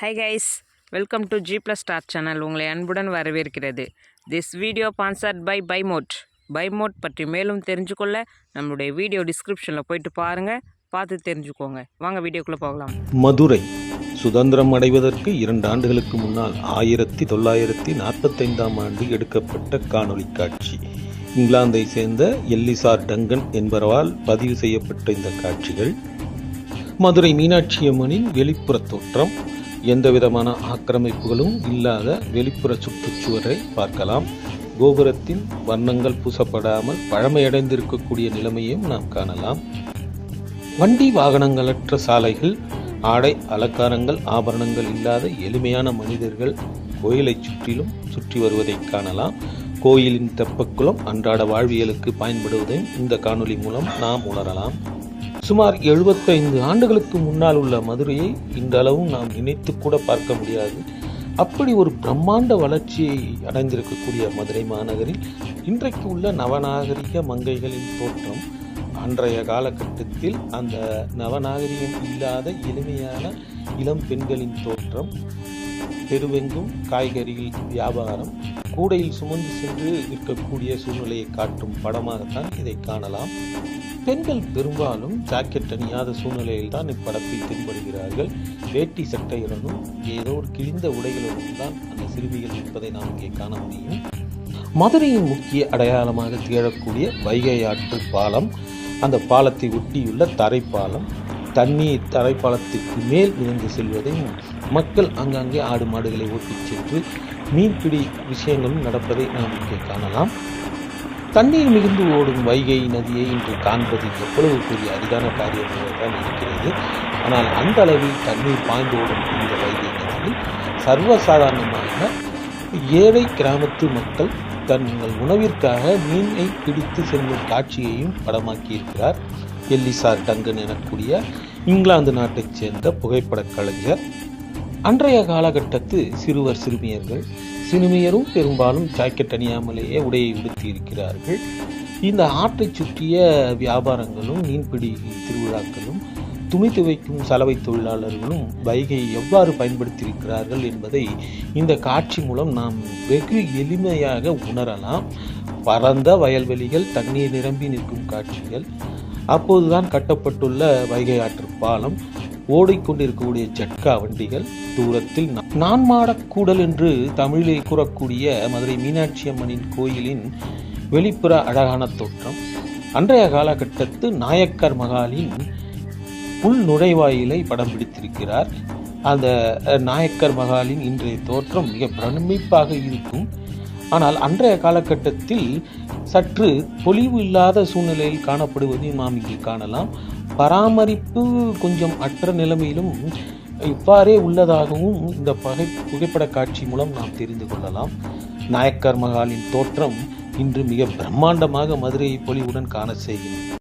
Hi guys, welcome to G Plus Star channel. உங்களை அன்புடன் வரவேற்கிறது. This video sponsored by Buymote. Buymote பற்றி மேலும் தெரிஞ்சுக்கொள்ள நம்மளுடைய வீடியோ டிஸ்கிரிப்ஷனில் போயிட்டு பாருங்கள், பார்த்து தெரிஞ்சுக்கோங்க. வாங்க வீடியோக்குள்ளே போகலாம். மதுரை சுதந்திரம் அடைவதற்கு 2 ஆண்டுகளுக்கு முன்னால் 1945ஆம் ஆண்டு எடுக்கப்பட்ட காணொளி காட்சி. இங்கிலாந்தை சேர்ந்த எல்லிசார் டங்கன் என்பவரால் பதிவு செய்யப்பட்ட இந்த காட்சிகள் மதுரை மீனாட்சி அம்மனின் வெளிப்புற தோற்றம், எந்தவிதமான ஆக்கிரமிப்புகளும் இல்லாத வெளிப்புற சுற்றுச்சுவரை பார்க்கலாம். கோபுரத்தின் வர்ணங்கள் பூசப்படாமல் பழமையடைந்திருக்கக்கூடிய நிலைமையும் நாம் காணலாம். வண்டி வாகனங்களற்ற சாலைகள், ஆடை அலங்காரங்கள் ஆபரணங்கள் இல்லாத எளிமையான மனிதர்கள் கோயிலை சுற்றி வருவதை காணலாம். கோயிலின் தெப்பக்குளம் அன்றாட வாழ்வியலுக்கு பயன்படுவதையும் இந்த காணொளி மூலம் நாம் உணரலாம். சுமார் 75 ஆண்டுகளுக்கு முன்னால் உள்ள மதுரையை இன்றளவும் நாம் நினைத்து கூட பார்க்க முடியாது. அப்படி ஒரு பிரம்மாண்ட வளர்ச்சியை அடைந்திருக்கக்கூடிய மதுரை மாநகரில் இன்றைக்கு உள்ள நவநாகரிக மங்கைகளின் தோற்றம், அன்றைய காலகட்டத்தில் அந்த நவநாகரிகம் இல்லாத எளிமையான இளம் பெண்களின் தோற்றம், தெருவெங்கும் காய்கறிகள் வியாபாரம், கூடையில் சுமந்து சென்று விற்கக்கூடிய சூழ்நிலையை காட்டும் படமாகத்தான் இதை காணலாம். பெண்கள் பெரும்பாலும் ஜாக்கெட் அணியாத சூழ்நிலையில் தான் இப்படத்தில் தென்படுகிறார்கள். வேட்டி சட்டையுடனும் ஏதோ ஒரு கிழிந்த உடைகளுடன் தான் அந்த சிறுமிகள் இருப்பதை நாம் இங்கே காண முடியும். மதுரையின் முக்கிய அடையாளமாக திகழக்கூடிய வைகை ஆற்று பாலம், அந்த பாலத்தை ஒட்டியுள்ள தரைப்பாலம், தண்ணீர் தரைப்பாலத்திற்கு மேல் மிதந்து செல்வதையும், மக்கள் அங்கங்கே ஆடு மாடுகளை ஓட்டிச் சென்று மீன்பிடி விஷயங்களும் நடப்பதை நாம் இங்கே காணலாம். தண்ணீர் மிகுந்து ஓடும் வைகை நதியை இன்று காண்பது எவ்வளவு பெரிய அரிதான காரியமாக தான் இருக்கிறது. ஆனால் அந்த அளவில் தண்ணீர் பாய்ந்து ஓடும் இந்த வைகை நதியில் சர்வசாதாரணமாக ஏழை கிராமத்து மக்கள் தங்கள் உணவிற்காக மீனை பிடித்து செல்லும் காட்சியையும் படமாக்கியிருக்கிறார் எல்லிசார் டங்கன் எனக்கூடிய இங்கிலாந்து நாட்டைச் சேர்ந்த புகைப்படக் கலைஞர். அன்றைய காலகட்டத்து சிறுமியரும் பெரும்பாலும் ஜாக்கெட் அணியாமலேயே உடையை உடுத்தி இருக்கிறார்கள். இந்த ஆற்றை சுற்றிய வியாபாரங்களும், மீன்பிடி திருவிழாக்களும், துணி துவைக்கும் சலவை தொழிலாளர்களும் வைகையை எவ்வாறு பயன்படுத்தியிருக்கிறார்கள் என்பதை இந்த காட்சி மூலம் நாம் வெகு எளிமையாக உணரலாம். பரந்த வயல்வெளிகள், தண்ணீர் நிரம்பி நிற்கும் காட்சிகள், அப்போதுதான் கட்டப்பட்டுள்ள வைகை ஆற்று பாலம், ஓடிக்கொண்டிருக்கக்கூடிய ஜட்கா வண்டிகள், தூரத்தில் நான்மாடக்கூடல் என்று தமிழிலே கூறக்கூடிய மதுரை மீனாட்சி அம்மனின் கோயிலின் வெளிப்புற அழகான தோற்றம், அன்றைய காலகட்டத்து நாயக்கர் மகாலின் உள் நுழைவாயிலை படம் பிடித்திருக்கிறார். அந்த நாயக்கர் மகாலின் இன்றைய தோற்றம் மிக பிரமிப்பாக இருக்கும். ஆனால் அன்றைய காலகட்டத்தில் சற்று பொலிவு இல்லாத சூழ்நிலையில் காணப்படுவதையும் நாம் இங்கே காணலாம். பராமரிப்பு கொஞ்சம் அற்ற நிலைமையிலும் இவ்வாறே உள்ளதாகவும் இந்த புகைப்பட காட்சி மூலம் நாம் தெரிந்து கொள்ளலாம். நாயக்கர் மகாலின் தோற்றம் இன்று மிக பிரம்மாண்டமாக மதுரையை பொலிவுடன் காண செய்கின்றன.